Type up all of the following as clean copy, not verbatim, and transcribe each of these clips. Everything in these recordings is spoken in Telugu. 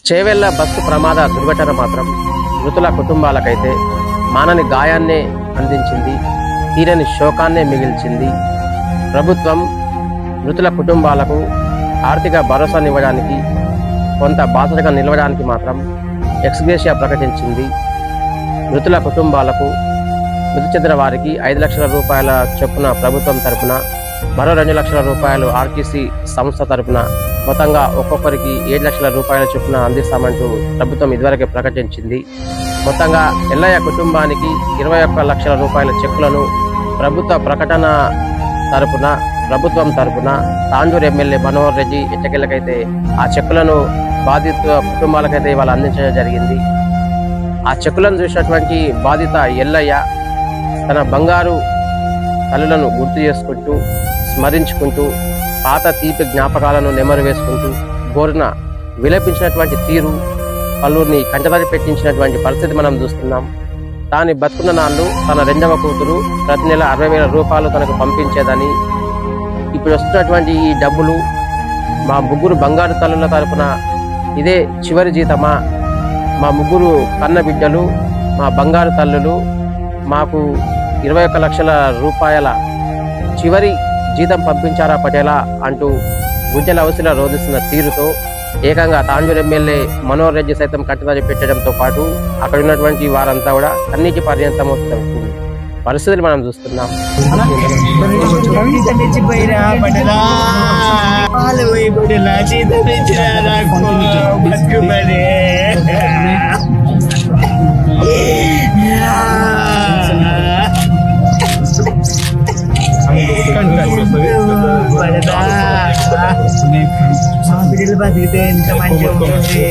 చేవెళ్ల బస్సు ప్రమాద దుర్ఘటన మాత్రం మృతుల కుటుంబాలకైతే మానని గాయాన్నే అందించింది, తీరని శోకాన్నే మిగిల్చింది. ప్రభుత్వం మృతుల కుటుంబాలకు ఆర్థిక భరోసానివ్వడానికి, కొంత బాధ్యతగా నిలవడానికి మాత్రం ఎక్స్గ్రేషియా ప్రకటించింది. మృతుల కుటుంబాలకు మృతి చెందిన వారికి 5 లక్షల రూపాయల చొప్పున ప్రభుత్వం తరపున, మరో 2 లక్షల రూపాయలు ఆర్టీసీ సంస్థ తరపున, మొత్తంగా ఒక్కొక్కరికి 7 లక్షల రూపాయల చొప్పున అందిస్తామంటూ ప్రభుత్వం ఇదివరకే ప్రకటించింది. మొత్తంగా ఎల్లయ్య కుటుంబానికి 21 లక్షల రూపాయల చెక్కులను ప్రభుత్వం తరపున తాండూరు ఎమ్మెల్యే మనోహర్ రెడ్డి ఎట్టకెళ్ళకైతే ఆ చెక్కులను బాధిత కుటుంబాలకైతే ఇవాళ అందించడం జరిగింది. ఆ చెక్కులను చూసినటువంటి బాధిత ఎల్లయ్య తన బంగారు తల్లులను గుర్తు చేసుకుంటూ, స్మరించుకుంటూ, పాత తీపి జ్ఞాపకాలను నెమరు వేసుకుంటూ గోరున విలపించినటువంటి తీరు, పలువురిని కంటతడి పెట్టించినటువంటి పరిస్థితి మనం చూస్తున్నాం. తాను బతుకున్న నాళ్ళు తన 2వ కూతురు ప్రతి నెల 60,000 రూపాయలు తనకు పంపించేదని, ఇప్పుడు వస్తున్నటువంటి ఈ డబ్బులు మా ముగ్గురు బంగారు తల్లుల తరపున ఇదే చివరి జీతమా, మా ముగ్గురు కన్న బిడ్డలు, మా బంగారు తల్లులు మాకు 21 లక్షల రూపాయల చివరి జీతం పంపించారా పటేలా అంటూ గుంజల అవసరం రోధిస్తున్న తీరుతో ఏకంగా తాండూరు ఎమ్మెల్యే మనోహర్ రెడ్డి సైతం కంటతడి పెట్టడంతో పాటు అక్కడ ఉన్నటువంటి వారంతా కూడా అన్నిటి పర్యంతమవుతున్న పరిస్థితులు మనం చూస్తున్నాం. బతికితే ఎంత మంచిగా ఉంటుంది.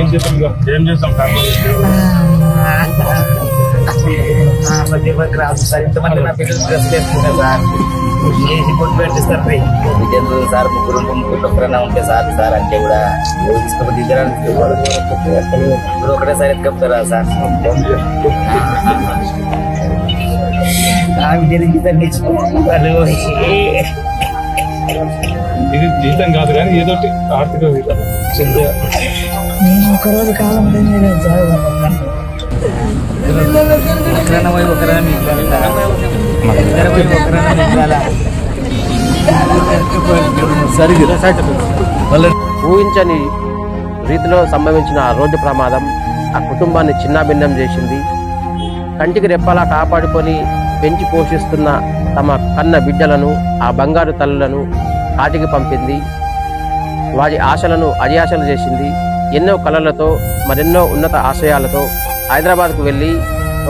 ఏం చేస్తాం సార్, ఇంతమంది నా పిల్లలు డ్రెస్ వేసుకుంటా సార్, చేసి కొట్టు పెట్టిస్తారు విద్యలు సార్. ముగ్గురు ఒక్కరైనా ఉంటే సార్ అంటే కూడా తీసుకుపోతే ఇప్పుడు ఒకటేసారి ఎత్తుకపోతారా సార్? విద్యను జీతం తెచ్చుకోవాలి. ఇది జీతం కాదు కానీ ఏదో ఆర్థిక నేను ఒకరోజు కాలం ఊహించని రీతిలో సంభవించిన ఆ రోడ్డు ప్రమాదం ఆ కుటుంబాన్ని చిన్నాభిన్నం చేసింది. కంటికి రెప్పలా కాపాడుకొని పెంచి పోషిస్తున్న తమ కన్న బిడ్డలను, ఆ బంగారు తల్లులను కాటికి పంపింది. వారి ఆశలను అడియాశలు చేసింది. ఎన్నో కళలతో, మరెన్నో ఉన్నత ఆశయాలతో హైదరాబాద్కు వెళ్ళి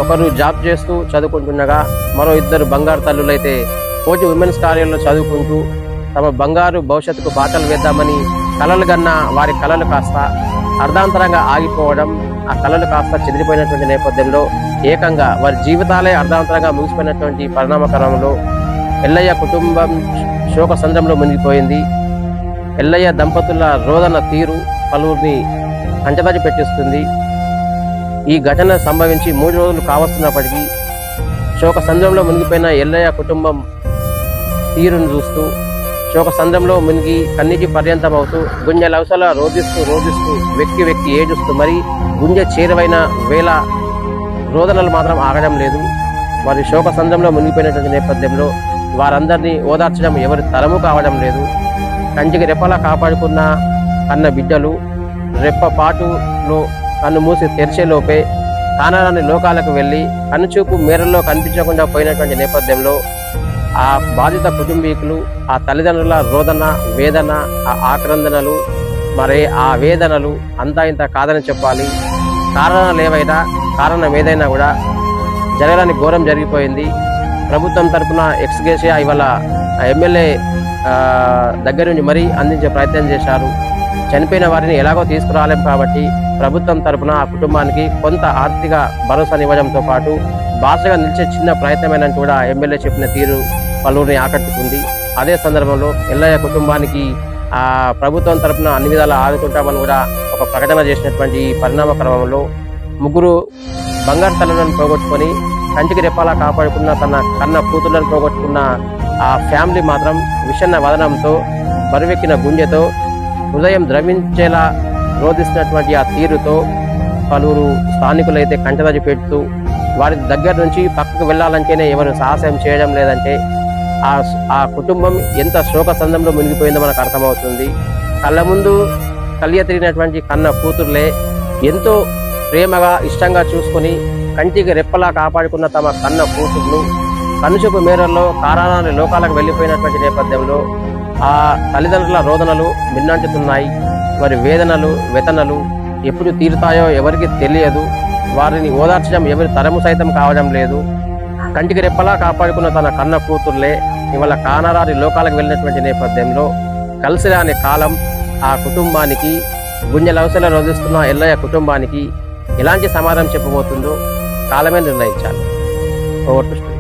ఒకరు జాబ్ చేస్తూ చదువుకుంటుండగా మరో 2 బంగారు తల్లులైతే కోటి ఉమెన్స్ కాలేజీలో చదువుకుంటూ తమ బంగారు భవిష్యత్తుకు బాటలు వేద్దామని కలలు కన్నా వారి కళలు కాస్త అర్ధాంతరంగా ఆగిపోవడం, ఆ కళలు కాస్త చెదిరిపోయినటువంటి నేపథ్యంలో ఏకంగా వారి జీవితాలే అర్ధాంతరంగా ముగిసిపోయినటువంటి పరిణామక్రమంలో ఎల్లయ్య కుటుంబం శోక సంద్రంలో మునిగిపోయింది. ఎల్లయ్య దంపతుల రోదన తీరు పలువురిని కంటతడి పెట్టిస్తుంది. ఈ ఘటన సంభవించి 3 రోజులు కావస్తున్నప్పటికీ శోక సంద్రంలో మునిగిపోయిన ఎల్లయ్య కుటుంబం తీరును చూస్తూ శోక సంద్రంలో మునిగి కన్నీటి పర్యంతమవుతూ గుండె లవసల రోధిస్తూ వెక్కి ఏడుస్తూ మరి గుండె చేరువైన వేళ రోదనలు మాత్రం ఆగడం లేదు. వారి శోక సంద్రంలో మునిగిపోయినటువంటి నేపథ్యంలో వారందరినీ ఓదార్చడం ఎవరి తరము కావడం లేదు. కంటికి రెప్పలా కాపాడుకున్న కన్న బిడ్డలు రెప్పపాటులో కన్ను మూసి తెరిచేలోపే కానరాని లోకాలకు వెళ్ళి కన్నుచూపు మేరల్లో కనిపించకుండా పోయినటువంటి నేపథ్యంలో ఆ బాధిత కుటుంబీకులు, ఆ తల్లిదండ్రుల రోదన, వేదన, ఆ ఆక్రందనలు, మరి ఆ వేదనలు అంతా ఇంత కాదని చెప్పాలి. కారణం ఏదైనా కూడా జరగడానికి ఘోరం జరిగిపోయింది. ప్రభుత్వం తరఫున ఎక్స్గ్రేషియా ఇవాళ ఎమ్మెల్యే దగ్గర నుంచి మరీ అందించే ప్రయత్నం చేశారు. చనిపోయిన వారిని ఎలాగో తీసుకురాలేం కాబట్టి ప్రభుత్వం తరఫున ఆ కుటుంబానికి కొంత ఆర్థిక భరోసానివ్వడంతో పాటు బాసగా నిలిచే చిన్న ప్రయత్నమైన కూడా ఎమ్మెల్యే చెప్పిన తీరు పలువురిని ఆకట్టుకుంది. అదే సందర్భంలో ఎల్లయ్య కుటుంబానికి ప్రభుత్వం తరఫున అన్ని విధాలా ఆదుకుంటామని కూడా ఒక ప్రకటన చేసినటువంటి పరిణామ క్రమంలో 3 బంగారు తల్లులను పోగొట్టుకొని కంటికి రెప్పాలా కాపాడుకున్న తన కన్న కూతుళ్లను పోగొట్టుకున్న ఆ ఫ్యామిలీ మాత్రం విషన్న వదనంతో బరువెక్కిన గుండెతో హృదయం ద్రవించేలా రోధిస్తున్నటువంటి ఆ తీరుతో పలువురు స్థానికులైతే కంటదడి పెడుతూ వారి దగ్గర నుంచి పక్కకు వెళ్ళాలంటేనే ఎవరు సాహసం చేయడం లేదంటే ఆ కుటుంబం ఎంత శోక సందంలో మునిగిపోయిందో మనకు అర్థమవుతుంది. కళ్ళ ముందు కలియ తిరిగినటువంటి కన్న కూతుర్లే ఎంతో ప్రేమగా ఇష్టంగా చూసుకొని కంటికి రెప్పలా కాపాడుకున్న తమ కన్న కూతుర్లు కనుచూపు మేరల్లో కారాలని లోకాలకు వెళ్ళిపోయినటువంటి నేపథ్యంలో ఆ తల్లిదండ్రుల రోదనలు మిన్నంటుతున్నాయి. వారి వేదనలు వెతనలు ఎప్పుడు తీరుతాయో ఎవరికి తెలియదు. వారిని ఓదార్చడం ఎవరి తరము సైతం కావడం లేదు. కంటికి రెప్పలా కాపాడుకున్న తన కన్న కూతుర్లే ఇవాళ కానరాని లోకాలకు వెళ్ళినటువంటి నేపథ్యంలో కలిసి రాని కాలం ఆ కుటుంబానికి గుండెలవసల రోధిస్తున్న ఎల్లయ్య కుటుంబానికి ఎలాంటి సమాధానం చెప్పబోతుందో కాలమే నిర్ణయించాలి. Over to story.